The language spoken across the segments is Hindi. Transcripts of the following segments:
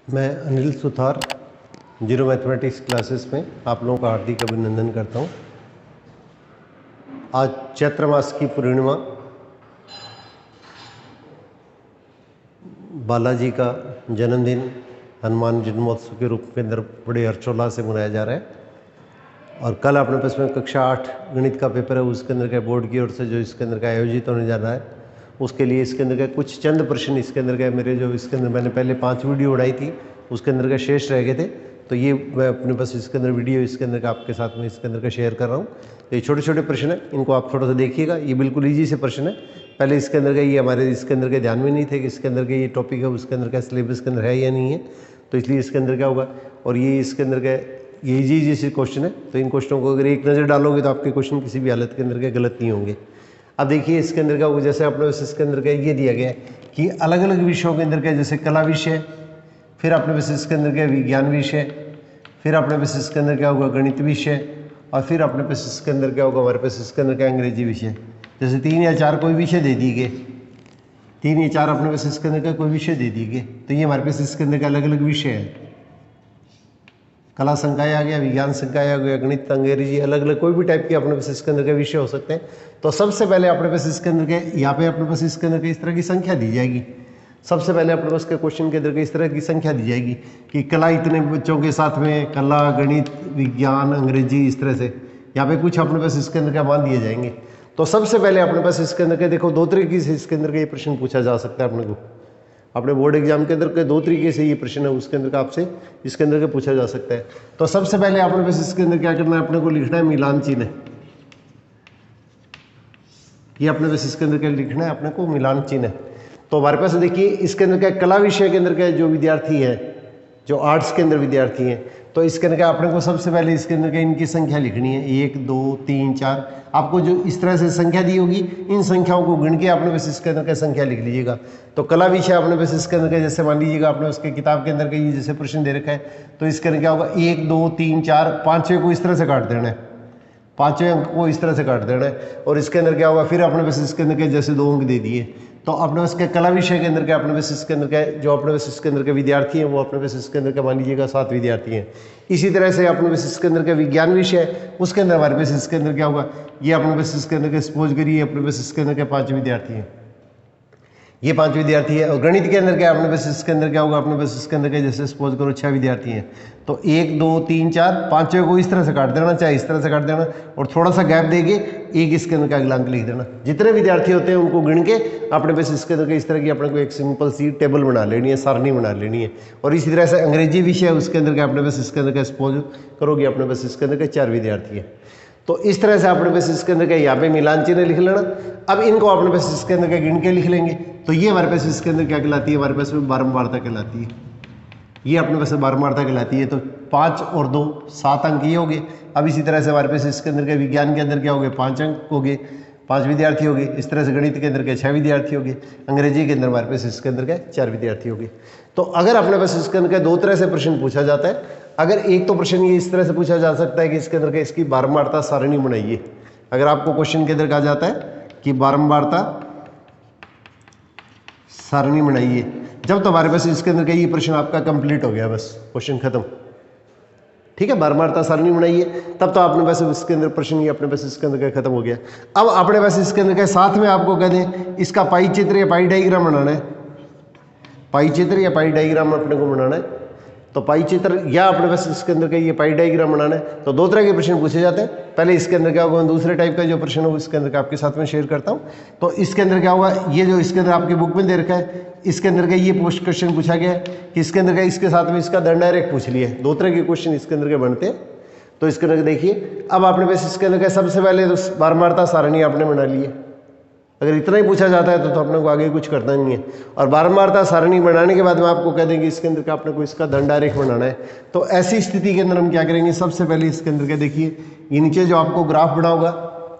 मैं Anil Suthar zero mathematics classes में आप लोगों का हार्दिक अभिनंदन करता हूँ। आज चैत्र मास की पूर्णिमा बालाजी का जन्मदिन हनुमान जन्मोत्सव के रूप के अंदर बड़े हर्षोल्लास से मनाया जा रहा है। और कल अपने पास में कक्षा 8 गणित का पेपर है, उसके अंदर का बोर्ड की ओर से जो इसके अंदर का आयोजित होने जा रहा है, उसके लिए इसके अंदर का कुछ चंद प्रश्न इसके अंदर का मेरे जो इसके अंदर मैंने पहले 5 वीडियो उड़ाई थी उसके अंदर का शेष रह गए थे, तो ये मैं अपने पास इसके अंदर वीडियो इसके अंदर का आपके साथ में इसके अंदर का शेयर कर रहा हूँ। तो ये छोटे छोटे प्रश्न हैं, इनको आप थोड़ा सा देखिएगा। ये बिल्कुल ईजी से प्रश्न है। पहले इसके अंदर का ये हमारे इसके अंदर के ध्यान में नहीं थे कि इसके अंदर का ये टॉपिक है उसके अंदर का सिलेबस के अंदर है या नहीं है, तो इसलिए इसके अंदर क्या होगा। और ये इसके अंदर का ये ईजी से क्वेश्चन है, तो इन क्वेश्चनों को अगर एक नज़र डालोगे तो आपके क्वेश्चन किसी भी हालत के अंदर के गलत नहीं होंगे। अब देखिए इसके अंदर का जैसे अपने पास इसके अंदर का ये दिया गया है कि अलग अलग विषयों के अंदर का, जैसे कला विषय, फिर अपने पास इसके अंदर का विज्ञान विषय, फिर अपने पास इसके अंदर क्या होगा गणित विषय, और फिर अपने पास इसके अंदर क्या होगा हमारे पास इसके अंदर का अंग्रेजी विषय। जैसे 3 या 4 कोई विषय दे दिए गए, 3 या 4 अपने पास इसके अंदर का कोई विषय दे दिए गए, तो ये हमारे पास इसके अंदर का अलग अलग विषय है। कला संकाय आ गया, विज्ञान संकाय आ गया, गणित, अंग्रेजी, अलग अलग कोई भी टाइप के अपने पास इसके अंदर के विषय हो सकते हैं। तो सबसे पहले अपने पास इसके अंदर के यहाँ पे अपने पास इसके अंदर के इस तरह की संख्या दी जाएगी। सबसे पहले अपने पास के क्वेश्चन के अंदर के इस तरह की संख्या दी जाएगी कि कला इतने बच्चों के साथ में, कला, गणित, विज्ञान, अंग्रेजी, इस तरह से यहाँ पे कुछ अपने पास इसके अंदर का मान दिए जाएंगे। तो सबसे पहले अपने पास इसके अंदर के देखो 2 तरीके से इसके अंदर का ये प्रश्न पूछा जा सकता है अपने को। अपने बोर्ड एग्जाम के अंदर के 2 तरीके से ये प्रश्न है उसके अंदर का आपसे इसके अंदर का पूछा जा सकता है। तो सबसे पहले अपने पास इसके अंदर क्या करना है, अपने को लिखना है मिलान चिन्ह। ये अपने पास इसके अंदर क्या लिखना है, अपने को मिलान चिन्ह। तो हमारे पास देखिए इसके अंदर क्या कला विषय के अंदर के जो विद्यार्थी है, जो आर्ट्स के अंदर विद्यार्थी हैं, तो इसके अंदर क्या अपने को सबसे पहले इसके अंदर क्या इनकी संख्या लिखनी है। 1 2 3 4 आपको जो इस तरह से संख्या दी होगी, इन संख्याओं को गिन के आपने बस इसके अंदर का संख्या लिख लीजिएगा। तो कला विषय आपने बस इसके अंदर का जैसे मान लीजिएगा आपने उसके किताब के अंदर का ये जैसे प्रश्न दे रखा है, तो इसके अंदर क्या होगा 1 2 3 4 5वें को इस तरह से काट देना है, 5वें अंक को इस तरह से काट देना है। और इसके अंदर क्या होगा, फिर आपने बस इसके अंदर के जैसे 2 अंक दे दिए, तो अपने उसके कला विषय के अंदर के अपने बस इसके अंदर के जो अपने बस इसके अंदर के विद्यार्थी हैं वो अपने बस इसके अंदर का मान लीजिएगा 7 विद्यार्थी हैं। इसी तरह से अपने बस इसके अंदर का विज्ञान विषय, उसके अंदर हमारे बस इसके अंदर क्या होगा, ये अपने बस इसके अंदर के सपोज करिए अपने बस इसके अंदर के 5 विद्यार्थी हैं, ये 5 विद्यार्थी है। और गणित के अंदर क्या अपने बस इसके अंदर क्या होगा, अपने बस इसके अंदर के जैसे सपोज करो 6 विद्यार्थी हैं, तो 1 2 3 4 5वें को इस तरह से काट देना, चाहे इस तरह से काट देना, और थोड़ा सा गैप देके एक इसके अंदर का अगला अंक लिख देना। जितने विद्यार्थी होते हैं उनको गिन के अपने बस इसके अंदर के इस तरह की अपने को एक सिंपल सी टेबल बना लेनी है, सारणी बना लेनी है। और इसी तरह से अंग्रेजी विषय उसके अंदर का अपने बस इसके अंदर का सपोज करोगे अपने बस इसके अंदर के 4 विद्यार्थी हैं। तो इस तरह से अपने बस इसके अंदर का यहाँ पे मिलान चिन्ह लिख लेना। अब इनको अपने बस इसके अंदर का गिन के लिख लेंगे, तो ये हमारे पास इसके अंदर क्या कहलाती है, हमारे पास बारंबारता कहलाती है। ये अपने पास बारंबारता कहलाती है। तो 5 और 2 7 अंक ये हो गए। अब इसी तरह से हमारे पास इसके अंदर के विज्ञान के अंदर क्या हो गए, 5 अंक हो गए, 5 विद्यार्थी हो गए। इस तरह से गणित के अंदर के 6 विद्यार्थी हो गए, अंग्रेजी के अंदर हमारे पास इसके अंदर के 4 विद्यार्थी हो गए। तो अगर अपने पास इसके अंदर के 2 तरह से प्रश्न पूछा जाता है। अगर एक तो प्रश्न ये इस तरह से पूछा जा सकता है कि इसके अंदर के इसकी बारंबारता सारणी बनाइए। अगर आपको क्वेश्चन के अंदर कहा जाता है कि बारंबारता सारणी बनाइए, जब तो हमारे पास इसके अंदर का ये प्रश्न आपका कंप्लीट हो गया, बस क्वेश्चन खत्म। ठीक है, बारंबारता सारणी बनाइए, तब तो आपने बस इसके अंदर प्रश्न ये अपने बस इसके अंदर का खत्म हो गया। अब अपने बस इसके अंदर के साथ में आपको कह दें इसका पाई चित्र या पाई डायग्राम बनाना है, पाई चित्र या पाई डायग्राम अपने को बनाना है। तो पाई चित्र या अपने पास इसके अंदर का ये पाई डायग्राम बनाना है। तो 2 तरह के प्रश्न पूछे जाते हैं। पहले इसके अंदर क्या होगा, दूसरे टाइप का जो प्रश्न हो इसके अंदर का आपके साथ में शेयर करता हूँ। तो इसके अंदर क्या होगा, ये जो इसके अंदर आपकी बुक में दे रखा है, इसके अंदर का ये पोस्ट क्वेश्चन पूछा गया है कि इसके अंदर का इसके साथ में इसका दंड डायरेक्ट पूछ लिया है। 2 तरह के क्वेश्चन इसके अंदर के बनते हैं। तो इसके अंदर देखिए, अब आपने बस इसके अंदर का सबसे पहले तो बारंबारता सारणी आपने बना ली है। अगर इतना ही पूछा जाता है तो अपने को आगे कुछ करना नहीं है। और बारंबारता सारणी बनाने के बाद में आपको कह देंगे इसके अंदर का अपने को इसका दंड डायरेक्ट बनाना है। तो ऐसी स्थिति के अंदर हम क्या करेंगे, सबसे पहले इसके अंदर का देखिए, ये नीचे जो आपको ग्राफ बना होगा,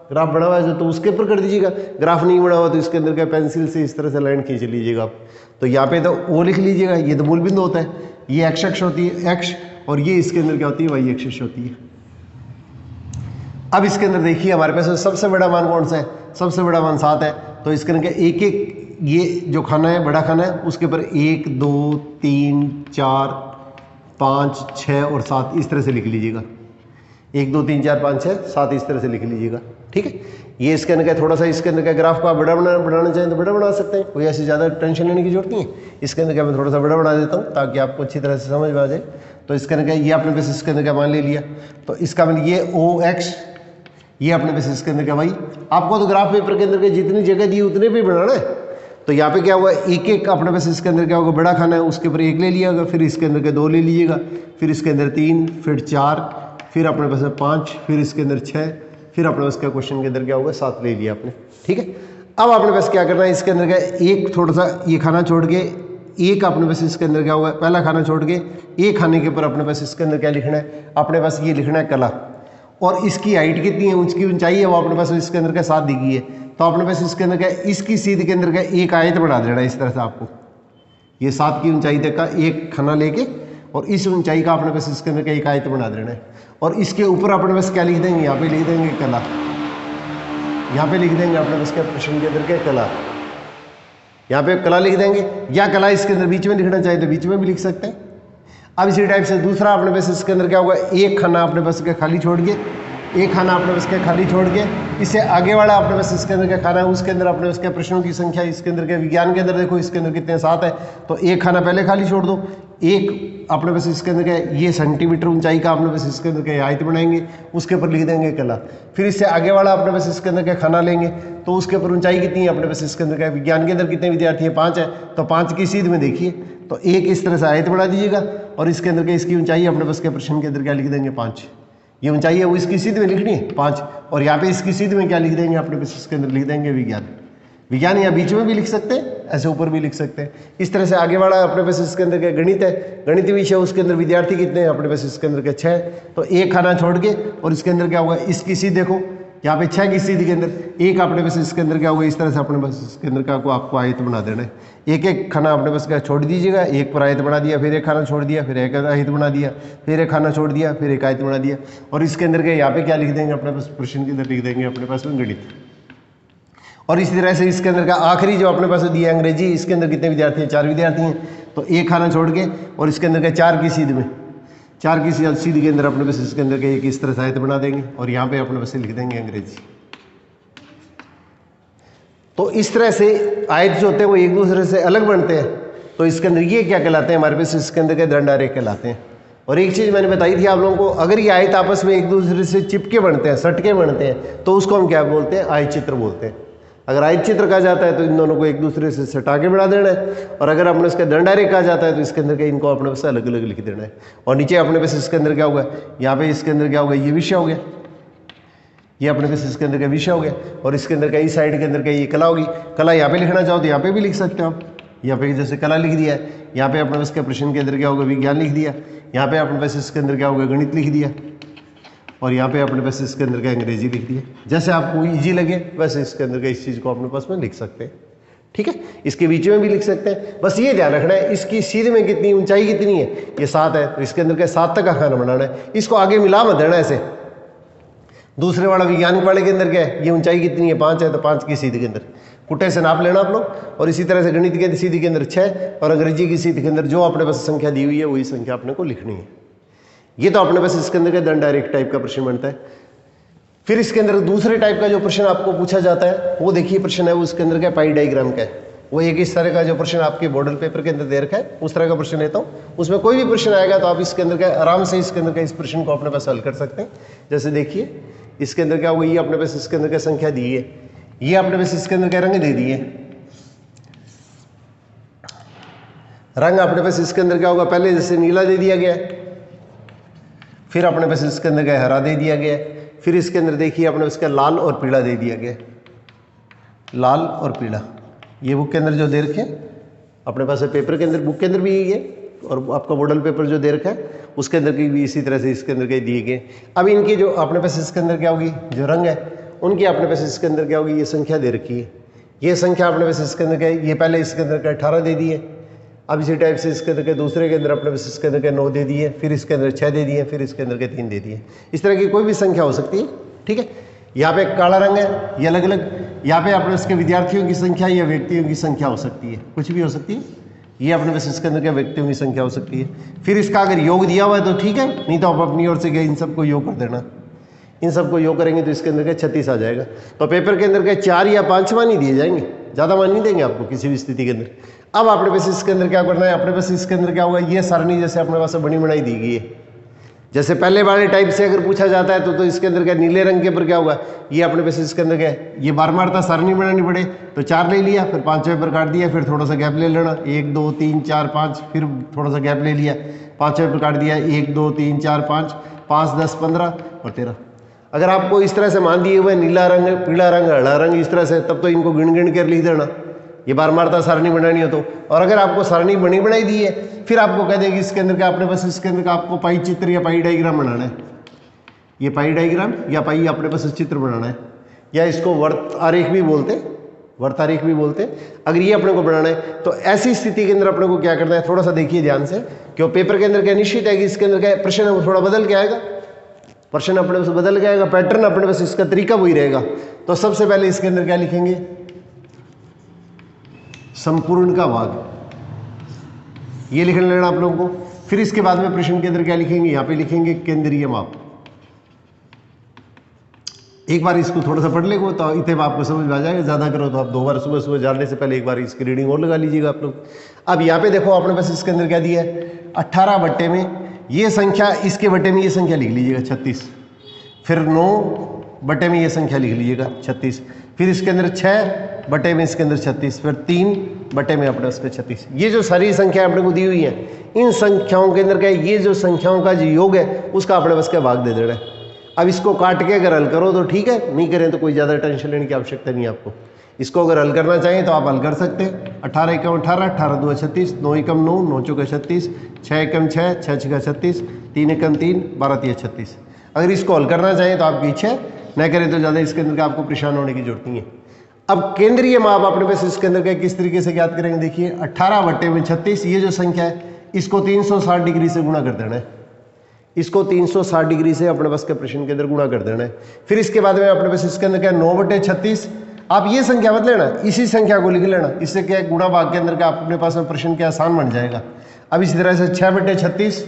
ग्राफ बना हुआ है तो उसके ऊपर कर दीजिएगा। ग्राफ नहीं बना हुआ तो इसके अंदर का पेंसिल से इस तरह से लाइन खींच लीजिएगा आप। तो यहाँ पे तो वो लिख लीजिएगा, ये तो मूल बिंदु होता है, ये एक्स अक्ष होती है एक्स, और ये इसके अंदर क्या होती है, वाई अक्ष होती है। अब इसके अंदर देखिए हमारे पास सबसे बड़ा मान कौन सा है, सबसे बड़ा मान 7 है। तो इसके अंदर एक एक ये जो खाना है बड़ा खाना है उसके ऊपर 1 2 3 4 5 6 और 7 इस तरह से लिख लीजिएगा। 1 2 3 4 5 6 7 इस तरह से लिख लीजिएगा। ठीक है, ये इसके अंदर का थोड़ा सा इसके अंदर का ग्राफ को आप बड़ा बनाना चाहें तो बड़ा बना सकते हैं, कोई ऐसी ज़्यादा टेंशन लेने की जरूरत नहीं है। इसके अंदर का मैं थोड़ा सा बड़ा बना देता हूँ ताकि आपको अच्छी तरह से समझ में आ जाए। तो इसके अंदर का ये आपने बस इसके अंदर का मान ले लिया, तो इसका मतलब ये OX, ये अपने बस इसके अंदर का भाई आपको तो ग्राफ पेपर के अंदर के जितनी जगह दी उतने पे बनाना है। तो यहाँ पे क्या हुआ, एक एक अपने बस इसके अंदर क्या होगा, बड़ा खाना है उसके ऊपर 1 ले लिया, फिर इसके अंदर के 2 ले लीजिएगा, फिर इसके अंदर 3, फिर 4, फिर अपने पास 5, फिर इसके अंदर 6, फिर अपने पास क्या क्वेश्चन के अंदर क्या होगा 7 ले लिया आपने। ठीक है, अब आपने पास क्या करना है, इसके अंदर का एक थोड़ा सा ये खाना छोड़ के एक अपने पास इसके अंदर क्या होगा, पहला खाना छोड़ के एक खाने के ऊपर अपने पास इसके अंदर क्या लिखना है, अपने पास ये लिखना है कला, और इसकी हाइट कितनी है, उसकी ऊंचाई है वो अपने पास इसके अंदर का 7 दी गई है। तो अपने पास इसके अंदर का इसकी सीध के अंदर का एक आयत बना देना है इस तरह से, आपको ये 7 की ऊंचाई तक का एक खाना लेके और इस ऊंचाई का अपने पास इसके अंदर का एक आयत बना देना है, और इसके ऊपर अपने पास क्या लिख देंगे, यहाँ पे लिख देंगे कला, यहाँ पे लिख देंगे अपने पास क्या प्रश्न के अंदर क्या कला, यहाँ पे कला लिख देंगे, या कला इसके अंदर बीच में लिखना चाहिए तो बीच में भी लिख सकते हैं। अब इसी टाइप से दूसरा अपने पास इसके अंदर क्या होगा, एक खाना अपने पास के खाली छोड़ के, एक खाना अपने पास के खाली छोड़ के इससे आगे वाला अपने पास इसके अंदर क्या खाना है उसके अंदर अपने पास क्या प्रश्नों की संख्या, इसके अंदर के विज्ञान के अंदर देखो इसके अंदर कितने 7 है, तो एक खाना पहले खाली छोड़ दो, एक अपने पास इसके अंदर क्या ये सेंटीमीटर ऊंचाई का अपने पास इसके अंदर क्या आयत बनाएंगे, उसके ऊपर लिख देंगे कला, फिर इससे आगे वाला अपने पास इसके अंदर क्या खाना लेंगे, तो उसके ऊपर ऊंचाई कितनी है अपने पास इसके अंदर क्या, विज्ञान के अंदर कितने विद्यार्थी है 5 है, तो 5 की सीध में देखिए तो एक इस तरह से आयत बना दीजिएगा, और इसके अंदर क्या इसकी ऊंचाई अपने पास के प्रश्न के अंदर क्या लिख देंगे 5, ये ऊंचाई है वो इसकी सीध में लिखनी है 5, और यहाँ पे इसकी सीध में क्या लिख देंगे अपने पास इसके अंदर लिख देंगे विज्ञान, विज्ञान या बीच में भी लिख सकते हैं, ऐसे ऊपर भी लिख सकते हैं। इस तरह से आगे वाला अपने पास इसके अंदर क्या गणित है, गणितीय विषय उसके अंदर विद्यार्थी कितने हैं अपने पास इसके अंदर क्या 6, तो एक खाना छोड़ के और इसके अंदर क्या होगा इसकी सीध देखो यहाँ पे 6 की सीध के अंदर एक अपने पास इसके अंदर क्या होगा, इस तरह से अपने पास इसके अंदर का आपको आयत बना देना है, एक एक खाना अपने पास क्या छोड़ दीजिएगा, एक पर आयत बना दिया, फिर एक खाना छोड़ दिया, फिर एक आयत बना दिया, फिर एक खाना छोड़ दिया, फिर एक आयत बना दिया, और इसके अंदर के यहाँ पे क्या लिख देंगे अपने पास प्रश्न के अंदर लिख देंगे अपने पास में गणित। और इसी तरह से इसके अंदर का आखिरी जो अपने पास दिया है अंग्रेजी, इसके अंदर कितने विद्यार्थी हैं 4 विद्यार्थी हैं, तो एक खाना छोड़ के और इसके अंदर का 4 की सीध में 4 की सीध के अंदर अपने पास इसके अंदर का एक इस तरह से आयत बना देंगे, और यहाँ पे अपने पास लिख देंगे अंग्रेजी। तो इस तरह से आयत जो होते हैं वो एक दूसरे से अलग बनते हैं, तो इसके अंदर ये क्या कहलाते हैं हमारे पास इसके अंदर के दंड आरेख कहलाते हैं। और एक चीज़ मैंने बताई थी आप लोगों को, अगर ये आयत आपस में एक दूसरे से चिपके बनते हैं, सटके बनते हैं, तो उसको हम क्या बोलते हैं, आयत चित्र बोलते हैं। अगर आयत चित्र कहा जाता है तो इन दोनों को एक दूसरे से सटा के बना देना है, और अगर अपने इसका दंड आरेख कहा जाता है तो इसके अंदर के इनको अपने पास अलग अलग लिख देना है। और नीचे अपने पास इसके अंदर क्या होगा, यहाँ पे इसके अंदर क्या होगा, ये विषय हो गया, ये अपने पास इसके अंदर का विषय हो गया, और इसके अंदर का इस साइड के अंदर का ये कला होगी। कला यहाँ पे लिखना चाहो तो यहाँ पे भी लिख सकते हो आप, यहाँ पे जैसे कला लिख दिया है, यहाँ पे अपने पास के प्रश्न के अंदर क्या होगा, विज्ञान लिख दिया, यहाँ पे अपने पास इसके अंदर क्या होगा, गणित लिख दिया, और यहाँ पे अपने पास इसके अंदर का अंग्रेजी लिख दिया। जैसे आपको ईजी लगे वैसे इसके अंदर का इस चीज़ को अपने पास में लिख सकते हैं। ठीक है, इसके बीच में भी लिख सकते हैं, बस ये ध्यान रखना है इसकी सीध में कितनी ऊंचाई कितनी है, ये 7 है, तो इसके अंदर का 7 तक का खाना बनाना है, इसको आगे मिला मत देना ऐसे। दूसरे वाला विज्ञान वाले के अंदर क्या है, ये ऊंचाई कितनी है 5 है, तो 5 की सीध के अंदर कुटे से नाप लेना आप लोग, और इसी तरह से गणित के सीध के अंदर 6 और अंग्रेजी की सीध के अंदर जो अपने पास संख्या दी हुई है वही संख्या अपने को लिखनी है। ये तो अपने पास इसके अंदर का दंड आरेख टाइप का प्रश्न बनता है। फिर इसके अंदर दूसरे टाइप का जो प्रश्न आपको पूछा जाता है वो देखिए प्रश्न है, वो इसके अंदर का पाई डायग्राम का है। वो एक इस तरह का जो प्रश्न आपके मॉडल पेपर के अंदर दे रखा है उस तरह का प्रश्न लेता हूँ, उसमें कोई भी प्रश्न आएगा तो आप इसके अंदर का आराम से इसके अंदर का इस प्रश्न को अपने पास हल कर सकते हैं। जैसे देखिए इसके अंदर क्या हुआ, ये अपने पास इसके अंदर का संख्या दी है, ये अपने पास इसके अंदर का रंग दे दिए, रंग अपने पास इसके अंदर क्या होगा, पहले जैसे नीला दे दिया गया, फिर अपने पास इसके अंदर का हरा दे दिया गया, फिर इसके अंदर देखिए अपने पास का लाल और पीला दे दिया गया, लाल और पीला। ये बुक के अंदर जो दे रखे अपने पास पेपर के अंदर, बुक के अंदर भी यही है, और आपका मॉडल पेपर जो दे रखा है उसके अंदर की भी इसी तरह से इसके अंदर के दिए गए। अब इनकी जो अपने पास इसके अंदर क्या होगी, जो रंग है उनकी अपने पास इसके अंदर क्या होगी, ये संख्या दे रखी है, ये संख्या अपने पास इसके अंदर क्या है, ये पहले इसके अंदर का 18 दे दिए, अब इसी टाइप से इसके अंदर के दूसरे के अंदर अपने पास इसके अंदर के 9 दे दिए, फिर इसके अंदर 6 दे दिए, फिर इसके अंदर के 3 दे दिए। इस तरह की कोई भी संख्या हो सकती है। ठीक है, यहाँ पे काला रंग है, ये अलग अलग, यहाँ पे अपने उसके विद्यार्थियों की संख्या या व्यक्तियों की संख्या हो सकती है, कुछ भी हो सकती है। ये अपने पास इसके अंदर क्या व्यक्तियों की संख्या हो सकती है। फिर इसका अगर योग दिया हुआ है तो ठीक है, नहीं तो आप अपनी ओर से क्या इन सबको योग कर देना। इन सबको योग करेंगे तो इसके अंदर क्या 36 आ जाएगा। तो पेपर के अंदर क्या 4 या 5 मान ही दिए जाएंगे, ज़्यादा मान नहीं देंगे आपको किसी भी स्थिति के अंदर। अब अपने पास इसके अंदर क्या करना है, अपने पास इसके अंदर क्या होगा, ये सारणी जैसे अपने पास बनी बनाई दी गई है, जैसे पहले वाले टाइप से अगर पूछा जाता है तो इसके अंदर क्या नीले रंग के ऊपर क्या होगा, ये अपने पास इसके अंदर क्या है, ये बार बार सारणी बनानी पड़े तो 4 ले लिया, फिर 5वें पर काट दिया, फिर थोड़ा सा गैप ले लेना, 1 2 3 4 5, फिर थोड़ा सा गैप ले लिया, 5वें पर काट दिया, 1 2 3 4 5 5 10 15 और 13। अगर आपको इस तरह से मान दिए हुए नीला रंग, पीला रंग, हरा रंग इस तरह से, तब तो इनको गिन गिन कर लिख देना, ये बार बार सारणी बनानी हो तो। और अगर आपको सारणी बनी बनाई दी है, फिर आपको कह देगी इसके अंदर का अपने पास इसके अंदर का आपको पाई चित्र या पाई डायग्राम बनाना है, ये पाई डायग्राम या पाई अपने पास चित्र बनाना है, या इसको वर्त आरेख भी बोलते, वर्त आरेख भी बोलते। अगर ये अपने को बनाना है तो ऐसी स्थिति के अंदर अपने को क्या करना है, थोड़ा सा देखिए ध्यान से, क्यों पेपर के अंदर क्या निश्चित है कि इसके अंदर क्या प्रश्न थोड़ा बदल के आएगा, प्रश्न अपने पास बदल के आएगा, पैटर्न अपने पास इसका तरीका वही रहेगा। तो सबसे पहले इसके अंदर क्या लिखेंगे, संपूर्ण का भाग, ये लिख लेना आप लोगों को। फिर इसके बाद में प्रश्न के अंदर क्या लिखेंगे, यहाँ पे लिखेंगे केंद्रीय माप। एक बार इसको थोड़ा सा पढ़ लेंगे तो इतने आपको समझ में आ जाएगा, ज़्यादा करो तो आप 2 बार सुबह सुबह जाने से पहले एक बार इसकी रीडिंग और लगा लीजिएगा आप लोग। अब यहाँ पे देखो अपने पास इसके अंदर क्या दिया है, 18 बट्टे में ये संख्या, इसके बट्टे में ये संख्या लिख लीजिएगा 36, फिर 9 बट्टे में ये संख्या लिख लीजिएगा 36, फिर इसके अंदर 6 बट्टे में इसके अंदर 36, फिर 3 बट्टे में अपने उसके 36। ये जो सारी संख्या अपने को दी हुई है, इन संख्याओं के अंदर क्या है, ये जो संख्याओं का जो योग है उसका अपने बस का भाग दे देना है। अब इसको काट के अगर हल करो तो ठीक है, नहीं करें तो कोई ज़्यादा टेंशन लेने की आवश्यकता नहीं है आपको। इसको अगर हल करना चाहें तो आप हल कर सकते हैं। 18 एकम 18, 18 2 36, 9 एकम 9, 9 चौका 36, 6 एकम 6, 6 छका 36, 3 एकम 3, 12 3 36। अगर इसको हल करना चाहें तो आपकी इच्छा है, न करें तो ज़्यादा इसके अंदर का आपको परेशान होने की जरूरत नहीं है। अब केंद्रीय माप अपने पास इसके अंदर का किस तरीके से ज्ञात करेंगे, देखिए 18 बट्टे में 36, ये जो संख्या है इसको 360 डिग्री से गुणा कर देना है, इसको 360 डिग्री से अपने पास के प्रश्न के अंदर गुणा कर देना है। फिर इसके बाद में अपने पास इसके अंदर क्या 9 बट्टे 36, आप ये संख्या मत लेना, इसी संख्या को लिख लेना, इससे क्या गुणा भाग के अंदर का अपने पास में प्रश्न क्या आसान बन जाएगा। अब इसी तरह से 6 बट्टे 36,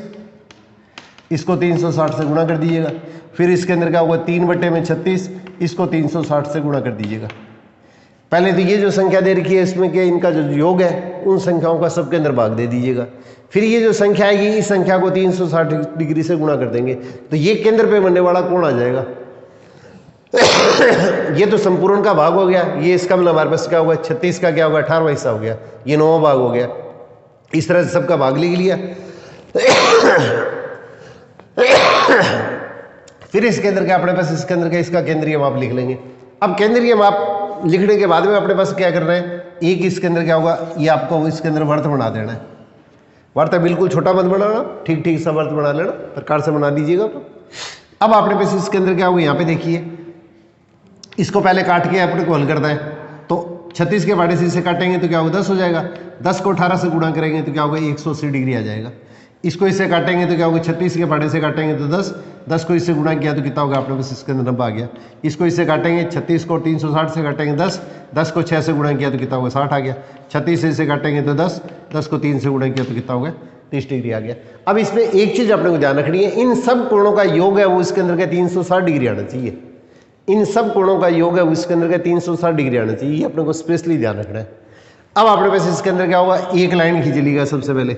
इसको 360 से गुणा कर दीजिएगा। फिर इसके अंदर क्या होगा 3 बट्टे में 36, इसको 360 से गुणा कर दीजिएगा। पहले तो ये जो संख्या दे रखी है इसमें क्या इनका जो योग है उन संख्याओं का सबके अंदर भाग दे दीजिएगा। फिर ये जो संख्या आएगी इस संख्या को 360 डिग्री से गुणा कर देंगे तो ये केंद्र पे बनने वाला कोण आ जाएगा। ये तो संपूर्ण का भाग हो गया, ये इसका मतलब हमारे पास क्या होगा 36 का क्या होगा 18वां हिस्सा हो गया, ये 9वां भाग हो गया। इस तरह से सबका भाग लिख लिया। फिर इसके अंदर क्या अपने पास इसके अंदर क्या इसका केंद्रीय माप लिख लेंगे। अब केंद्रीय माप लिखने के बाद में अपने पास क्या करना है, एक इसके अंदर क्या होगा, ये आपको इसके अंदर वर्त बना देना है। वर्त बिल्कुल छोटा मत बनाना, ठीक ठीक सा वर्त बना लेना, प्रकार से बना लीजिएगा। तो अब अपने पास इसके अंदर क्या होगा, यहाँ पे देखिए इसको पहले काट के अपने को हल करना है। तो 36 के बाड़े से इसे काटेंगे तो क्या होगा 10 हो जाएगा, 10 को 18 से गुणा करेंगे तो क्या होगा 180 डिग्री आ जाएगा। इसको इससे काटेंगे तो क्या होगा 36 के बाड़े से काटेंगे तो 10, 10 को इससे गुणा किया तो कितना होगा अपने पास इसके अंदर 90 आ गया। इसको इससे काटेंगे 36 को 360 से काटेंगे 10, 10 को 6 से गुणा किया तो कितना होगा 60 आ गया। 36 से इसे काटेंगे तो 10, 10 को 3 से गुणा किया तो कितना होगा 30 डिग्री आ गया। अब इसमें एक चीज़ अपने को ध्यान रखनी है, इन सब कोणों का योग है वो इसके अंदर का 360 डिग्री आना चाहिए। इन सब कोणों का योग है उसके अंदर का 360 डिग्री आना चाहिए, ये अपने को स्पेशली ध्यान रखना है। अब अपने पास इसके अंदर क्या होगा, एक लाइन खींच लीजिएगा। सबसे पहले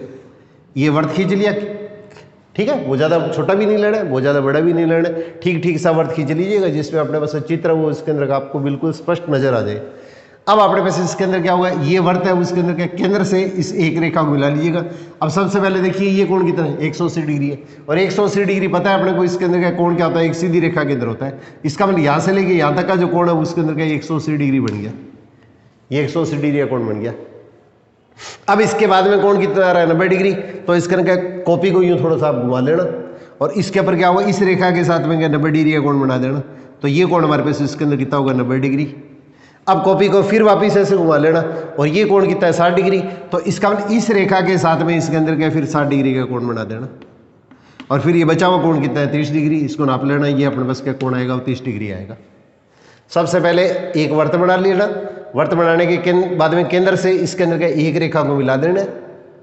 ये वर्त खींच लिया, ठीक है, वो ज़्यादा छोटा भी नहीं लेना है, वो ज़्यादा बड़ा भी नहीं लेना है, ठीक ठीक सा वर्त खींच लीजिएगा जिसमें अपने पास चित्र वो इसके अंदर का आपको बिल्कुल स्पष्ट नजर आ जाए। अब अपने पास इसके अंदर क्या होगा, ये वर्त है उसके अंदर क्या केंद्र से इस एक रेखा को मिला लीजिएगा। अब सबसे पहले देखिए ये कोण कितना है 180 डिग्री है, और 180 डिग्री पता है अपने को इसके अंदर का कोण क्या होता है, एक सीधी रेखा के अंदर होता है। इसका मतलब यहाँ से लेके यहाँ तक का जो कोण है उसके अंदर का 180 डिग्री बन गया, ये 180 डिग्री का कोण बन गया। अब इसके बाद में कोण कितना आ रहा है 90 डिग्री, तो इसके अंदर कॉपी को यूँ थोड़ा सा आप घुमा लेना और इसके ऊपर क्या होगा इस रेखा के साथ में क्या 90 डिग्री का कोण बना देना। तो ये कोण हमारे पास इसके अंदर कितना होगा 90 डिग्री। अब कॉपी को फिर वापिस ऐसे घुमा लेना और ये कोण कितना है 60 डिग्री, तो इसका मतलब इस रेखा के साथ में इसके अंदर क्या फिर 60 डिग्री का कोण बना देना। और फिर ये बचा हुआ कोण कितना है 30 डिग्री, इसको नाप लेना, ये अपने पास क्या कोण आएगा वो 30 डिग्री आएगा। सबसे पहले एक वृत्त बना लेना, वृत्त बनाने के बाद में केंद्र से इसके अंदर का एक रेखा को मिला देना।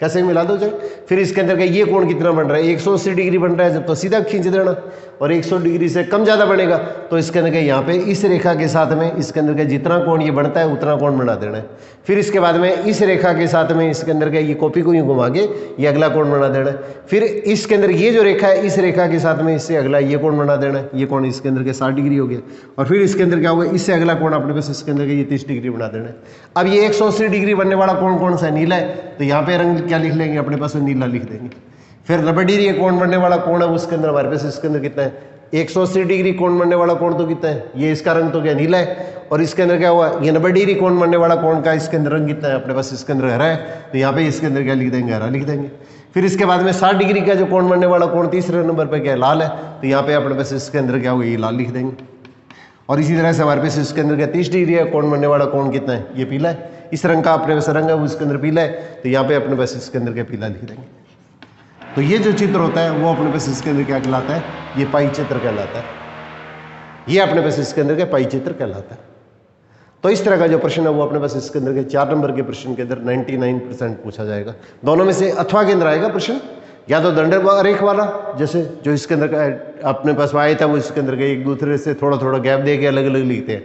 कैसे मिला दो जाए, फिर इसके अंदर का ये कोण कितना बन रहा है, 180 डिग्री बन रहा है जब तो सीधा खींच देना, और 100 डिग्री से कम ज़्यादा बनेगा तो इसके अंदर का यहाँ पे इस रेखा के साथ में इसके अंदर का जितना कोण ये बनता है उतना कोण बना देना है। फिर इसके बाद में इस रेखा के साथ में इसके अंदर का ये कॉपी को यूँ घुमा के ये अगला कोण बना देना है। फिर इसके अंदर ये जो रेखा है इस रेखा के साथ में इससे अगला ये कोण बना देना है, ये कोण इसके अंदर के 60 डिग्री हो गया। और फिर इसके अंदर क्या होगा, इससे अगला कोण अपने पास इसके अंदर का ये 30 डिग्री बना देना है। अब ये 180 डिग्री बनने वाला कोण कौन सा है, नीला है, तो यहाँ पे रंग क्या लिख लेंगे अपने पास, नीला लिख देंगे। फिर 90 डिग्री कोण बनने वाला कोण है उसके अंदर हमारे पास इसके अंदर कितना है, 180 डिग्री कोण बनने वाला कोण तो कितना है, ये इसका रंग तो क्या नीला है, और इसके अंदर क्या हुआ, ये 90 डिग्री कोण बनने वाला कोण का इसके अंदर रंग कितना है अपने पास इसके अंदर हरा है, तो यहाँ पे इसके अंदर क्या लिख देंगे, हरा लिख देंगे। फिर इसके बाद में 60 डिग्री का जो कोण बनने वाला कोण तीसरे नंबर पर क्या है, लाल है, तो यहाँ पे अपने पास इसके अंदर क्या होगा, ये लाल लिख देंगे। और इसी तरह से हमारे पास इसके अंदर क्या 30 डिग्री है, कोण बनने वाला कोण कितना है, ये पीला है, इस रंग का अपने पास रंग है वो इसके अंदर पीला है, तो यहाँ पे अपने पास इसके अंदर क्या पीला लिख देंगे। तो ये जो चित्र होता है वो अपने पास इसके अंदर क्या कहलाता है, ये पाई चित्र कहलाता है, ये अपने पास इसके अंदर क्या पाई चित्र कहलाता है। तो इस तरह का जो प्रश्न है वो अपने पास इसके अंदर के 4 नंबर के प्रश्न के अंदर 99% पूछा जाएगा। दोनों में से अथवा के अंदर आएगा प्रश्न, या तो दंड रेख वाला जैसे जो इसके अंदर का अपने पास आया था वो इसके अंदर के एक दूसरे से थोड़ा थोड़ा गैप दे के अलग अलग लिखते हैं,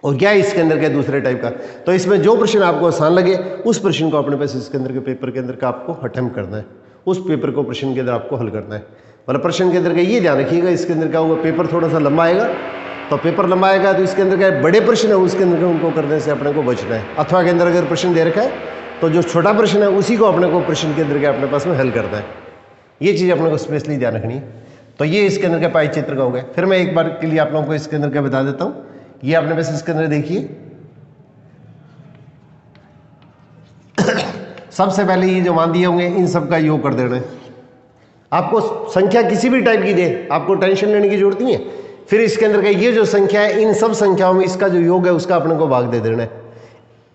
और क्या इसके अंदर क्या दूसरे टाइप का। तो इसमें जो प्रश्न आपको आसान लगे उस प्रश्न को अपने पास इसके अंदर के पेपर के अंदर का आपको अटेम्प्ट करना है, उस पेपर को प्रश्न के अंदर आपको हल करना है। मतलब प्रश्न के अंदर का ये ध्यान रखिएगा, इसके अंदर क्या होगा, पेपर थोड़ा सा लंबा आएगा, तो पेपर लंबा आएगा तो इसके अंदर क्या बड़े प्रश्न है उसके अंदर उनको करने से अपने को बचना है। अथवा के अंदर अगर प्रश्न दे रखा है तो जो छोटा प्रश्न है उसी को अपने को प्रश्न के अंदर के अपने पास में हल करना है, ये चीज़ अपने को स्पेशली ध्यान रखनी है। तो ये इसके अंदर का पाई चित्र का हो गया। फिर मैं एक बार के लिए आप लोगों को इसके अंदर क्या बता देता हूँ, ये अपने पास इसके अंदर देखिए सबसे पहले ये जो मान दिए होंगे इन सब का योग कर देना है। आपको संख्या किसी भी टाइप की दे आपको टेंशन लेने की जरूरत नहीं है। फिर इसके अंदर का ये जो संख्या है इन सब संख्याओं में इसका जो योग है उसका अपने को भाग दे देना है।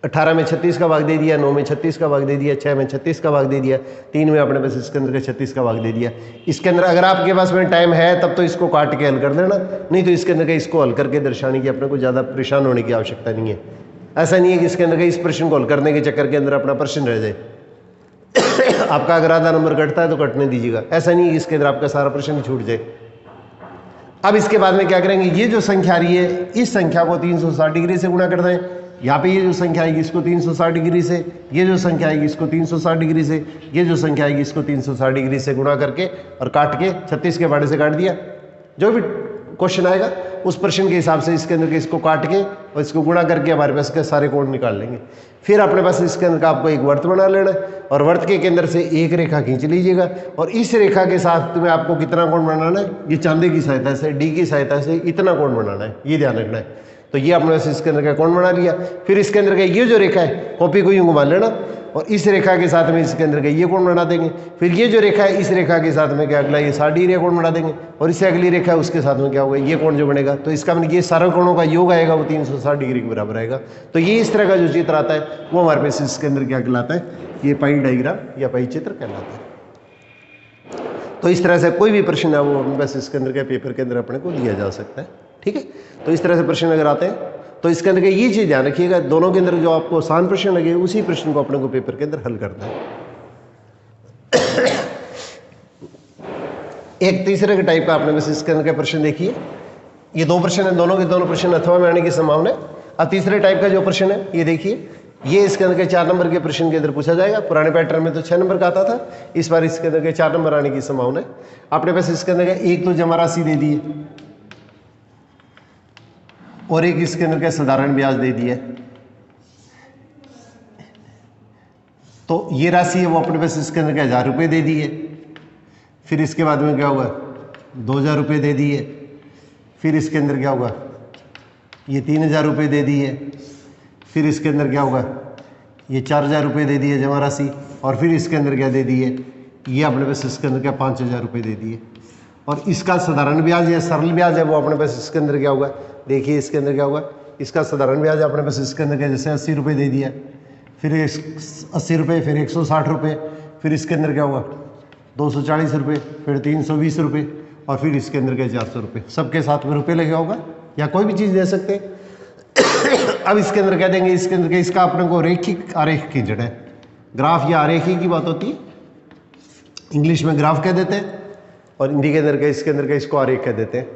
18 में 36 का भाग दे दिया, 9 में 36 का भाग दे दिया, 6 में 36 का भाग दे दिया, 3 में अपने पास इसके अंदर का 36 का भाग दे दिया। इसके अंदर अगर आपके पास में टाइम है तब तो इसको काट के हल कर देना, नहीं तो इसके अंदर का इसको हल करके दर्शाने की अपने को ज़्यादा परेशान होने की आवश्यकता नहीं है। ऐसा नहीं है कि इसके अंदर का इस प्रश्न को हल करने के चक्कर के अंदर अपना प्रश्न रह जाए आपका अगर आधा नंबर कटता है तो कटने दीजिएगा, ऐसा नहीं है कि इसके अंदर आपका सारा प्रश्न छूट जाए। अब इसके बाद में क्या करेंगे, ये जो संख्या आ रही है इस संख्या को 360 डिग्री से गुणा कर दें। यहाँ पे ये जो संख्या आएगी इसको 360 डिग्री से, ये जो संख्या आएगी इसको 360 डिग्री से, ये जो संख्या आएगी इसको 360 डिग्री से गुणा करके और काट के 36 के बाड़े से काट दिया। जो भी क्वेश्चन आएगा उस प्रश्न के हिसाब से इसके अंदर के इसको काट के और इसको गुणा करके हमारे पास के सारे कोण निकाल लेंगे। फिर अपने पास इसके अंदर का आपको एक वर्त बना लेना और वर्त के केंद्र से एक रेखा खींच लीजिएगा और इस रेखा के साथ में आपको कितना कोण बनाना है, ये चांदी की सहायता से डी की सहायता से इतना कोण बनाना है, ये ध्यान रखना है। तो ये अपने पास इसके अंदर का कोण बना लिया। फिर इसके अंदर का ये जो रेखा है कॉपी को यूं घुमा लेना और इस रेखा के साथ में इसके अंदर का ये कोण बना देंगे। फिर ये जो रेखा है इस रेखा के साथ में क्या अगला ये 60 डिग्री कोण बना देंगे और इससे अगली रेखा है उसके साथ में क्या होगा ये कोण जो बनेगा। तो इसका मतलब ये सारे कोणों का योग आएगा वो 360 डिग्री के बराबर आएगा। तो ये इस तरह का जो चित्र आता है वो हमारे पास इसके अंदर क्या कहलाता है, ये पाई डायग्राम या पाई चित्र कहलाता है। तो इस तरह से कोई भी प्रश्न है वो बस इसके अंदर के पेपर के अंदर अपने को लिया जा सकता है। ठीक है, तो इस तरह से प्रश्न अगर आते हैं तो इसके अंदर ये चीज़ ध्यान रखिएगा, दोनों के अंदर जो आपको आसान प्रश्न लगे उसी प्रश्न को अपने को पेपर के अंदर हल करना है। एक तीसरे के टाइप का आपने बस इसके अंदर का प्रश्न देखिए, ये दो प्रश्न है, दोनों के दोनों प्रश्न अथवा में आने की संभावना है। अब तीसरे टाइप का जो प्रश्न है ये देखिए, ये इसके अंदर के 4 नंबर के प्रश्न के अंदर पूछा जाएगा। पुराने पैटर्न में तो 6 नंबर का आता था, इस बार इसके अंदर के 4 नंबर आने की संभावना है। आपने बस इसके अंदर का एक तो जमा राशि दे दी है और एक इसके अंदर का साधारण ब्याज दे दिया। तो ये राशि है वो अपने पास इसके अंदर का 1000 रुपये दे दी है। फिर इसके बाद में क्या होगा 2000 रुपये दे दिए। फिर इसके अंदर क्या होगा ये 3000 रुपये दे दी है। फिर इसके अंदर क्या होगा ये 4000 रुपये दे दिए जमा राशि। और फिर इसके अंदर क्या दे दिए, ये अपने पास इसके अंदर क्या 5000 रुपये दे दिए। और इसका साधारण ब्याज या सरल ब्याज है वो अपने पास इसके अंदर क्या होगा, देखिए इसके अंदर क्या होगा, इसका साधारण ब्याज अपने पास इसके अंदर क्या जैसे 80 रुपये दे दिया। फिर 80 रुपये, फिर 160 रुपये, फिर इसके अंदर क्या होगा 240 रुपये, फिर 320 रुपये और फिर इसके अंदर क्या 400 रुपये, सबके साथ में रुपये लगे होगा। या कोई भी चीज़ दे सकते हैं। अब इसके अंदर कह देंगे इसके अंदर इसका अपने को रेखिक आरेख खींचना है। ग्राफ या आरेखी की बात होती है, इंग्लिश में ग्राफ कह देते हैं और हिंदी के अंदर इसके अंदर इसको आरेख कह देते हैं।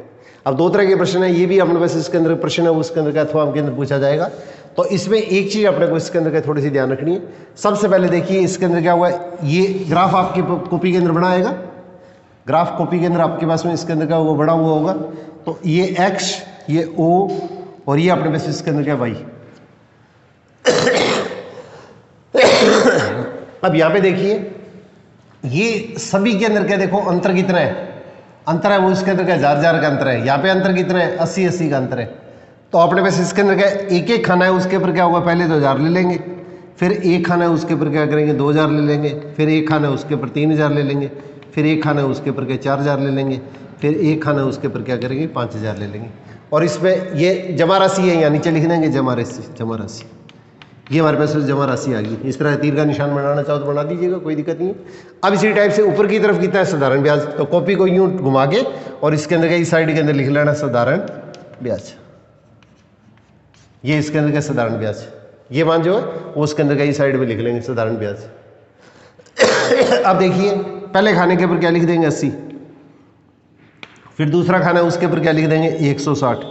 अब दो तरह के प्रश्न है, ये भी अपने पास इसके अंदर प्रश्न है, उसके अंदर अथवा के अंदर पूछा जाएगा। तो इसमें एक चीज़ अपने को इसके अंदर का थोड़ी सी ध्यान रखनी है। सबसे पहले देखिए इसके अंदर क्या हुआ है, ये ग्राफ आपकी कॉपी के अंदर बना आएगा, ग्राफ कॉपी के अंदर आपके पास में इसके अंदर क्या होगा, बड़ा हुआ होगा। तो ये एक्स, ये ओ और ये अपने पास इसके अंदर क्या वाई। अब यहाँ पे देखिए ये सभी के अंदर क्या देखो अंतर कितना है, अंतर है वो इसके अंदर क्या 1000 का अंतर है। यहाँ पे अंतर कितना है 80 का अंतर है। तो अपने पास इसके अंदर क्या एक एक खाना है, उसके ऊपर क्या होगा, पहले 2000 ले लेंगे, फिर एक खाना है उसके ऊपर क्या करेंगे 2000 ले लेंगे, फिर एक खाना है उसके ऊपर 3000 ले लेंगे, फिर एक खाना है उसके ऊपर क्या 4000 ले लेंगे, फिर एक खाना है उसके ऊपर क्या करेंगे 5000 ले लेंगे। और इसमें ये जमा राशि है, या नीचे लिख देंगे जमा राशि, जमा राशि। ये हमारे पास जमा राशि आ गई। इस तरह तीर का निशान बनाना चाहो तो बना दीजिएगा, कोई दिक्कत नहीं है। अब इसी टाइप से ऊपर की तरफ कितना है साधारण ब्याज, तो कॉपी को यूं घुमा के और इसके अंदर इस साइड के अंदर लिख लेना साधारण ब्याज। ये इसके अंदर का साधारण ब्याज, ये मान जो है वो उसके अंदर का इस साइड में लिख लेंगे साधारण ब्याज। अब देखिए पहले खाने के ऊपर क्या लिख देंगे 80, फिर दूसरा खाना है उसके ऊपर क्या लिख देंगे 160,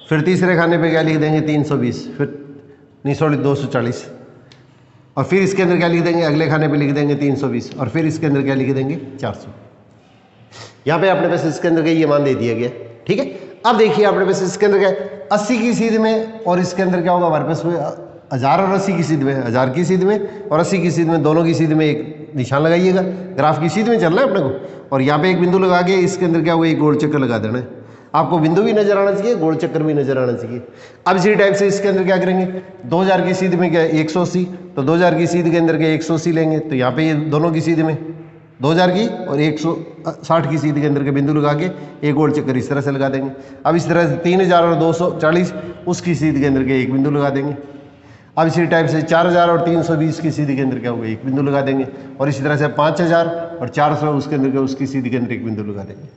फिर तीसरे खाने पे क्या लिख देंगे 320, फिर 240, और फिर इसके अंदर क्या लिख देंगे अगले खाने पे लिख देंगे 320, और फिर इसके अंदर क्या लिख देंगे 400। यहाँ पे अपने पास इसके अंदर का ये मान दे दिया गया, ठीक है। अब देखिए अपने पास इसके अंदर क्या 80 की सीध में, और इसके अंदर क्या होगा हमारे पास में 1000 और 80 की सीध में, 1000 की सीध में और 80 की सीध में, दोनों की सीध में एक निशान लगाइएगा। ग्राफ की सीध में चलना है अपने को, और यहाँ पे एक बिंदु लगा के इसके अंदर क्या होगा एक गोल चक्कर लगा देना है। आपको बिंदु भी नजर आना चाहिए, गोल चक्कर भी नजर आना चाहिए। अब इसी टाइप से इसके अंदर क्या करेंगे 2000 की सीध में क्या 180, तो 2000 की सीध के अंदर क्या 180 लेंगे, तो यहाँ पे ये दोनों की सीध में 2000 की और 160 की सीध के अंदर के बिंदु लगा के एक गोल चक्कर इस तरह से लगा देंगे। अब इस तरह से 3000 और 240 उसकी सीध के अंदर के एक बिंदु लगा देंगे। अब इसी टाइप से 4000 और 320 की सीध के अंदर क्या होगा एक बिंदु लगा देंगे, और इसी तरह से 5000 और 400 उसके अंदर के उसकी सीध के अंदर एक बिंदु लगा देंगे।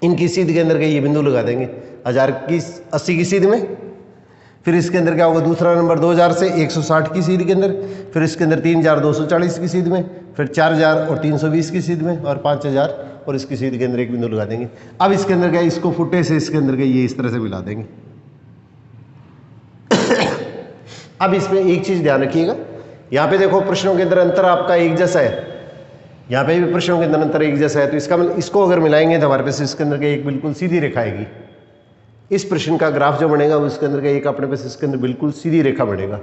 इनकी सीध के अंदर के ये बिंदु लगा देंगे 1000 की 80 की सीध में, फिर इसके अंदर क्या होगा दूसरा नंबर 2000 से 160 की सीध के अंदर, फिर इसके अंदर 3240 की सीध में, फिर 4000 और 320 की सीध में, और 5000 और इसकी सीध के अंदर एक बिंदु लगा देंगे। अब इसके अंदर क्या इसको फुटे से इसके अंदर के ये इस तरह से मिला देंगे। अब इसमें एक चीज ध्यान रखिएगा, यहाँ पे देखो प्रश्नों के अंदर अंतर आपका एक जैसा है, यहाँ पे भी प्रश्नों के अंदर अंतर एक जैसा है, तो इसका मतलब इसको अगर मिलाएंगे तो हमारे पास इसके अंदर के एक बिल्कुल सीधी रेखा आएगी। इस प्रश्न का ग्राफ जो बनेगा उसके अंदर का एक अपने पास इसके अंदर बिल्कुल सीधी रेखा बनेगा,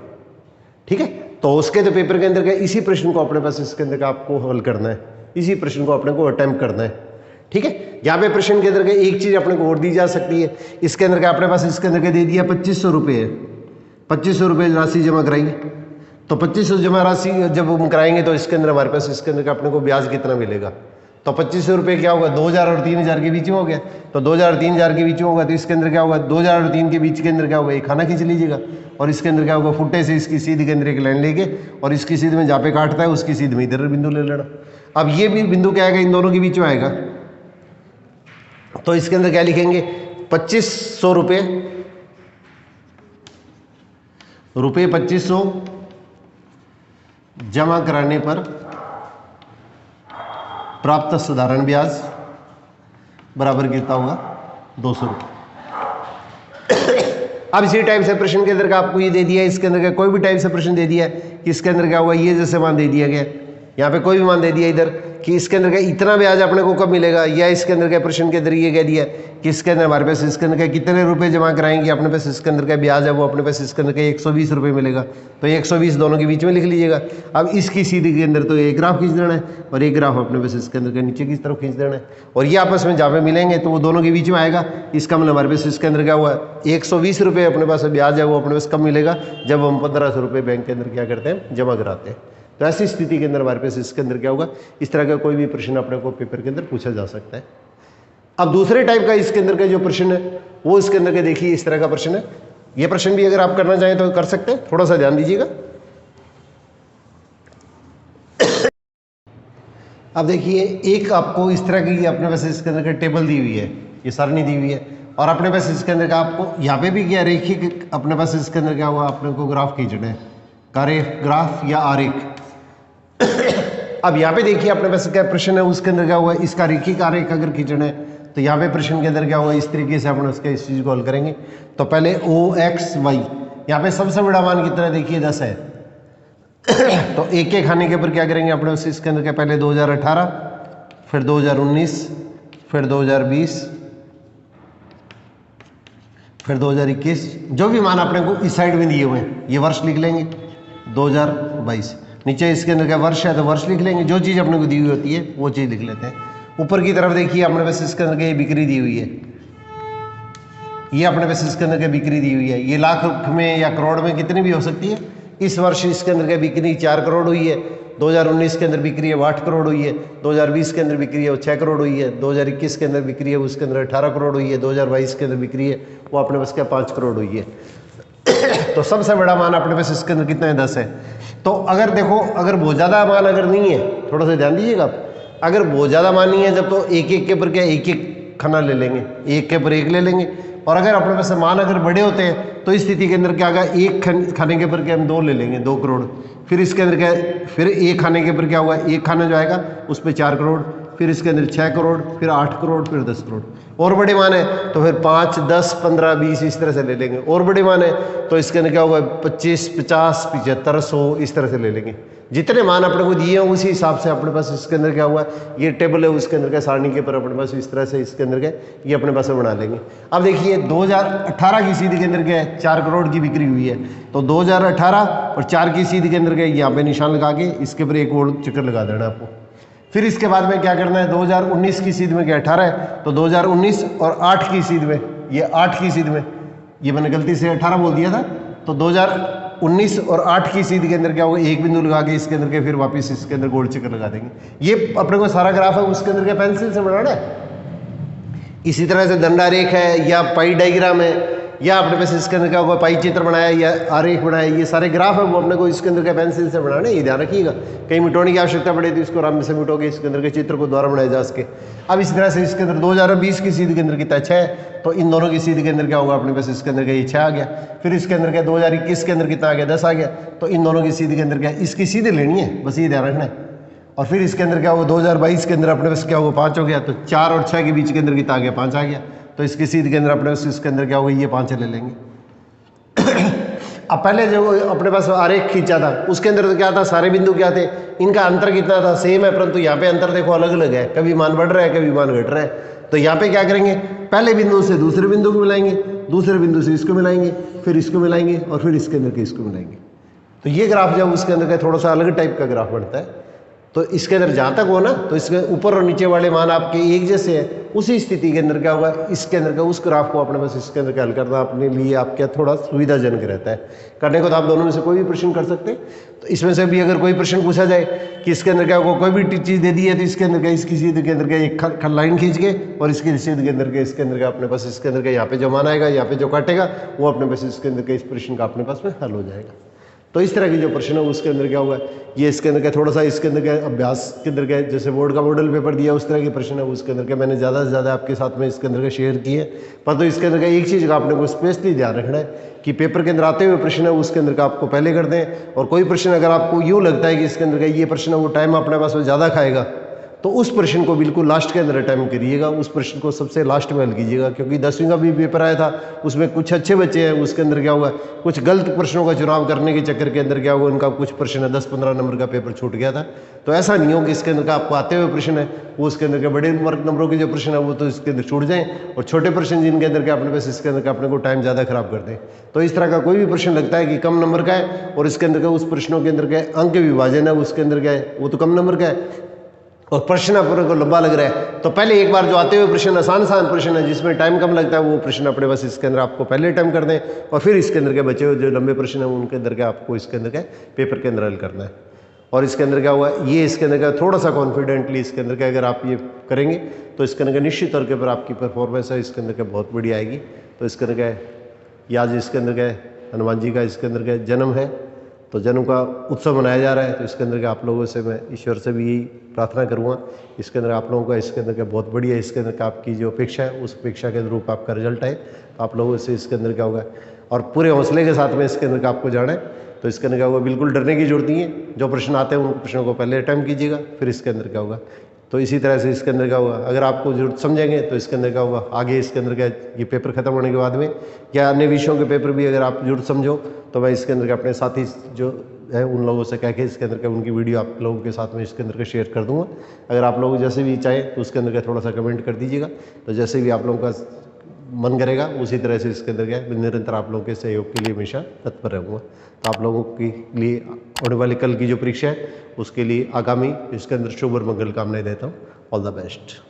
ठीक है। तो उसके तो पेपर के अंदर का इसी प्रश्न को अपने पास इसके अंदर का आपको हल करना है, इसी प्रश्न को अपने को अटेम्प्ट करना है, ठीक है। यहाँ पे प्रश्न के अंदर का एक चीज अपने को और दी जा सकती है, इसके अंदर का अपने पास इसके अंदर का दे दिया 2500 रुपये है, 2500 रुपये राशि जमा कराई, तो 2500 जमा राशि जब हम कराएंगे तो इसके अंदर हमारे पास इसके अंदर का अपने को ब्याज कितना मिलेगा, तो 2500 रुपये क्या होगा 2000 और 3000 के बीच में हो गया, तो 2000 और 3000 के बीच में होगा, तो इसके अंदर क्या होगा 2000 और 3 के बीच के अंदर क्या होगा एक खाना खींच लीजिएगा, और इसके अंदर क्या होगा फुटे से इसकी सीध के अंदर एक लाइन लेके और इसकी सीध में जहाँ पे काटता है उसकी सीध में इधर बिंदु ले लेना। अब ये भी बिंदु क्या आएगा इन दोनों के बीच में आएगा, तो इसके अंदर क्या लिखेंगे 2500 रुपये 2500 जमा कराने पर प्राप्त साधारण ब्याज बराबर कितना होगा 200 रुपये। अब इसी टाइप से प्रश्न के अंदर का आपको ये दे दिया है, इसके अंदर का कोई भी टाइप से प्रश्न दे दिया है कि इसके अंदर क्या हुआ ये जैसे मान दे दिया गया, यहाँ पे कोई भी मान दे दिया इधर कि इसके अंदर का इतना ब्याज अपने को कब मिलेगा, या इसके अंदर का प्रश्न के अंदर ये कह दिया कि इसके अंदर हमारे पास इसके अंदर का कितने रुपए जमा कराएंगे, अपने पास इसके अंदर का ब्याज है वो अपने पास इसके अंदर का 120 रुपये मिलेगा, तो 120 दोनों के बीच में लिख लीजिएगा। अब इसकी सीधी के अंदर तो एक ग्राफ खींच देना है और एक ग्राफ अपने पास इसके अंदर का नीचे की तरफ खींच देना है, और ये आपस में जहाँ पे मिलेंगे तो वो दोनों के बीच में आएगा। इसका मतलब हमारे पास इसके अंदर क्या हुआ 120 रुपये अपने पास ब्याज है वो अपने पास कब मिलेगा, जब हम 1500 रुपये बैंक के अंदर क्या करते हैं जमा कराते हैं। तो ऐसी स्थिति के अंदर हमारे पास इसके अंदर क्या होगा, इस तरह का कोई भी प्रश्न अपने को पेपर के अंदर पूछा जा सकता है। अब दूसरे टाइप का इसके अंदर का जो प्रश्न है वो इसके अंदर के देखिए इस तरह का प्रश्न है, ये प्रश्न भी अगर आप करना चाहें तो कर सकते हैं, थोड़ा सा ध्यान दीजिएगा। अब देखिए एक आपको इस तरह की अपने पास इसके अंदर का टेबल दी हुई है, ये सारणी दी हुई है, और अपने पास इसके अंदर का आपको यहाँ पे भी क्या रेखिक, अपने पास इसके अंदर क्या हुआ, अपने को ग्राफ खींचना है, ग्राफ या आरेख। अब यहाँ पे देखिए अपने पास क्या प्रश्न है, उसके अंदर क्या हुआ, इसका रेखिक आरेख अगर खींचना है तो यहाँ पे प्रश्न के अंदर क्या हुआ, इस तरीके से अपने उसका इस चीज को हल करेंगे। तो पहले OXY, यहाँ पे सबसे बड़ा मान कितना है, देखिए 10 है। तो एक एक खाने के ऊपर क्या करेंगे अपने उस इसके अंदर क्या, पहले 2018, फिर 2019, फिर 2020, फिर 2021, जो भी मान अपने को इस साइड में दिए हुए हैं ये वर्ष लिख लेंगे 2022। नीचे इसके अंदर क्या वर्ष है तो वर्ष लिख लेंगे, जो चीज़ अपने को दी हुई होती है वो चीज़ लिख लेते हैं। ऊपर की तरफ देखिए अपने पास इसके अंदर क्या बिक्री दी हुई है, ये अपने पास इसके अंदर क्या बिक्री दी हुई है, ये लाख में या करोड़ में कितनी भी हो सकती है। इस वर्ष इसके अंदर क्या बिक्री 4 करोड़ हुई है, 2019 के अंदर बिक्री है वो 8 करोड़ हुई है, 2020 के अंदर बिक्री है वो 6 करोड़ हुई है, 2021 के अंदर बिक्री है उसके अंदर 18 करोड़ हुई है, 2022 के अंदर बिक्री है वो अपने पास क्या 5 करोड़ हुई है। तो सबसे बड़ा मान अपने पास इसके अंदर कितना है, 10 है। तो अगर देखो, अगर बहुत ज़्यादा मान अगर नहीं है, थोड़ा सा ध्यान दीजिएगा आप, अगर बहुत ज़्यादा मान नहीं है जब, तो एक एक के ऊपर क्या एक एक खाना ले लेंगे, एक के ऊपर एक ले लेंगे। और अगर अपने पास मान अगर बड़े होते हैं तो इस स्थिति के अंदर क्या होगा, एक खाने के ऊपर क्या हम 2 ले लेंगे, 2 करोड़। फिर इसके अंदर क्या, फिर एक खाने के ऊपर क्या हुआ, एक खाना जो आएगा उस पर 4 करोड़, फिर इसके अंदर 6 करोड़, फिर 8 करोड़, फिर 10 करोड़। और बड़े मान है तो फिर 5, 10, 15, 20 इस तरह से ले लेंगे। और बड़े मान है तो इसके अंदर क्या होगा, 25, 50, 75, 100 इस तरह से ले लेंगे। जितने मान अपने को दिए हैं उसी हिसाब से अपने पास इसके अंदर क्या हुआ, ये टेबल है उसके अंदर क्या सारणी के ऊपर अपने पास इस तरह से इसके अंदर क्या ये अपने पास बना लेंगे। अब देखिए 2018 की सीधी के अंदर क्या है, 4 करोड़ की बिक्री हुई है। तो 2018 और 4 की सीधी के अंदर क्या, यहाँ पे निशान लगा के इसके ऊपर एक और चक्कर लगा देना आपको। फिर इसके बाद में क्या करना है, 2019 की सीध में क्या 18 है, तो 2019 और 8 की सीध में, ये 8 की सीध में, ये मैंने गलती से 18 बोल दिया था। तो 2019 और 8 की सीध के अंदर क्या होगा, एक बिंदु लगा के इसके अंदर के फिर वापस इसके अंदर गोल चक्कर लगा देंगे। ये अपने को सारा ग्राफ है उसके अंदर क्या पेंसिल से बनाना है। इसी तरह से दंडारेख है या पाई डायग्राम है या अपने पास इसके अंदर क्या होगा पाई चित्र बनाया या आरेख बनाया, ये सारे ग्राफ है वो अपने को इसके अंदर क्या पेंसिल से बनाने, ये ध्यान रखिएगा। कहीं मिटाने की आवश्यकता पड़े तो इसको आराम से मिटोगे, इसके अंदर के चित्र को द्वारा बनाया जा सके। अब इस तरह से इसके अंदर 2020 की सीध के अंदर कितना 6 है, तो इन दोनों की सीध के अंदर क्या होगा अपने पास इसके अंदर क्या ये 6 आ गया। फिर इसके अंदर क्या 2021 के अंदर कितना आ गया 10 आ गया। तो इन दोनों की सीध के अंदर क्या इसकी सीधे लेनी है, बस ये ध्यान रखना है। और फिर इसके अंदर क्या होगा 2022 के अंदर अपने पास क्या होगा 5 हो गया। तो 4 और 6 के बीच के अंदर कितना आ गया 5 आ गया। तो इसकी सीध के अंदर अपने पास इसके अंदर क्या होगा ये 5 ले लेंगे। अब पहले जो अपने पास आरेख खींचा था उसके अंदर तो क्या था, सारे बिंदु क्या थे, इनका अंतर कितना था सेम है, परंतु यहाँ पे अंतर देखो अलग अलग है, कभी मान बढ़ रहा है कभी मान घट रहा है। तो यहाँ पे क्या करेंगे, पहले बिंदु से दूसरे बिंदु को मिलाएंगे, दूसरे बिंदु से इसको मिलाएंगे, फिर इसको मिलाएंगे और फिर इसके अंदर के इसको मिलाएंगे। तो ये ग्राफ जब उसके अंदर का थोड़ा सा अलग टाइप का ग्राफ बनता है। तो इसके अंदर जहाँ तक हो ना, तो इसके ऊपर और नीचे वाले मान आपके एक जैसे हैं, उसी स्थिति के अंदर क्या होगा इसके अंदर का उस ग्राफ को अपने पास इसके अंदर हल करना अपने लिए आप क्या थोड़ा सुविधाजनक रहता है। करने को तो आप दोनों में से कोई भी प्रश्न कर सकते हैं। तो इसमें से भी अगर कोई प्रश्न पूछा जाए कि इसके अंदर क्या होगा, कोई भी चीज़ दे दी है तो इसके अंदर क्या इसकी सीध के अंदर क्या एक लाइन खींच के और इसकी सीध के अंदर के इसके अंदर का अपने पास इसके अंदर का यहाँ पे जो मान आएगा यहाँ पे जो काटेगा वो अपने पास इसके अंदर का इस प्रश्न का अपने पास में हल हो जाएगा। तो इस तरह की जो प्रश्न है उसके अंदर क्या हुआ, ये इसके अंदर क्या थोड़ा सा इसके अंदर क्या अभ्यास के अंदर क्या जैसे बोर्ड का मॉडल पेपर दिया उस तरह के प्रश्न है उसके अंदर क्या मैंने ज़्यादा से ज़्यादा आपके साथ में इसके अंदर का शेयर किए। पर तो इसके अंदर का एक चीज़ का आपने को स्पेशली ध्यान रखना है कि पेपर के अंदर आते हुए प्रश्न है उसके अंदर का आपको पहले कर दें। और कोई प्रश्न अगर आपको यूँ लगता है कि इसके अंदर का ये प्रश्न है वो टाइम अपने पास में ज़्यादा खाएगा तो उस प्रश्न को बिल्कुल लास्ट के अंदर अटेम्प्ट करिएगा, उस प्रश्न को सबसे लास्ट में हल कीजिएगा। क्योंकि 10वीं का भी पेपर आया था उसमें कुछ अच्छे बच्चे हैं उसके अंदर क्या हुआ कुछ गलत प्रश्नों का चुनाव करने के चक्कर के अंदर क्या हुआ उनका कुछ प्रश्न 10-15 नंबर का पेपर छूट गया था। तो ऐसा नहीं हो कि इसके अंदर का आपको आते हुए प्रश्न है वो उसके अंदर के बड़े नंबरों के जो प्रश्न है वो तो इसके अंदर छूट जाएँ और छोटे प्रश्न जिनके अंदर के अपने पास इसके अंदर का अपने को टाइम ज़्यादा खराब कर दें। तो इस तरह का कोई भी प्रश्न लगता है कि कम नंबर का है और इसके अंदर का उस प्रश्नों के अंदर का अंक विभाजन है उसके अंदर क्या है वो तो कम नंबर का है और प्रश्न अपने को लंबा लग रहा है तो पहले एक बार जो आते हुए प्रश्न आसान प्रश्न है जिसमें टाइम कम लगता है वो प्रश्न अपने बस इसके अंदर आपको पहले टाइम कर दें और फिर इसके अंदर के बचे हुए जो लंबे प्रश्न है उनके अंदर क्या आपको इसके अंदर क्या पेपर के अंदर हल करना है। और इसके अंदर क्या हुआ ये इसके अंदर का थोड़ा सा कॉन्फिडेंटली इसके अंदर का अगर आप ये करेंगे तो इसके अंदर का निश्चित तौर के ऊपर आपकी परफॉर्मेंस है इसके अंदर का बहुत बड़ी आएगी। तो इसके अंदर का आज इसके अंदर का हनुमान जी का इसके अंदर का जन्म है तो जन्म का उत्सव मनाया जा रहा है, तो इसके अंदर के आप लोगों से मैं ईश्वर से भी यही प्रार्थना करूँगा, इसके अंदर आप लोगों का इसके अंदर का बहुत बढ़िया, इसके अंदर का आपकी जो अपेक्षा है उस अपेक्षा के अनुरूप आपका रिजल्ट आए, तो आप लोगों से इसके अंदर क्या होगा और पूरे हौसले के साथ में इसके अंदर का आपको जाना है। तो इसके अंदर क्या होगा, बिल्कुल डरने की जरूरत नहीं है, जो प्रश्न आते हैं उन प्रश्नों को पहले अटेम्प्ट कीजिएगा, फिर इसके अंदर क्या होगा। तो इसी तरह से इसके अंदर क्या होगा, अगर आपको जरूरत समझेंगे तो इसके अंदर क्या होगा, आगे इसके अंदर क्या ये पेपर खत्म होने के बाद में या अन्य विषयों के पेपर भी अगर आप जरूरत समझो तो मैं इसके अंदर के अपने साथी जो है उन लोगों से कह के इसके अंदर का उनकी वीडियो आप लोगों के साथ में इसके अंदर का शेयर कर दूंगा। अगर आप लोग जैसे भी चाहे तो उसके अंदर का थोड़ा सा कमेंट कर दीजिएगा, तो जैसे भी आप लोगों का मन करेगा उसी तरह से इसके अंदर क्या है निरंतर आप लोगों के सहयोग के लिए हमेशा तत्पर रहूँगा। तो आप लोगों के लिए होने वाली कल की जो परीक्षा है उसके लिए आगामी इसके अंदर शुभ और मंगल कामनाएं देता हूँ। All the best.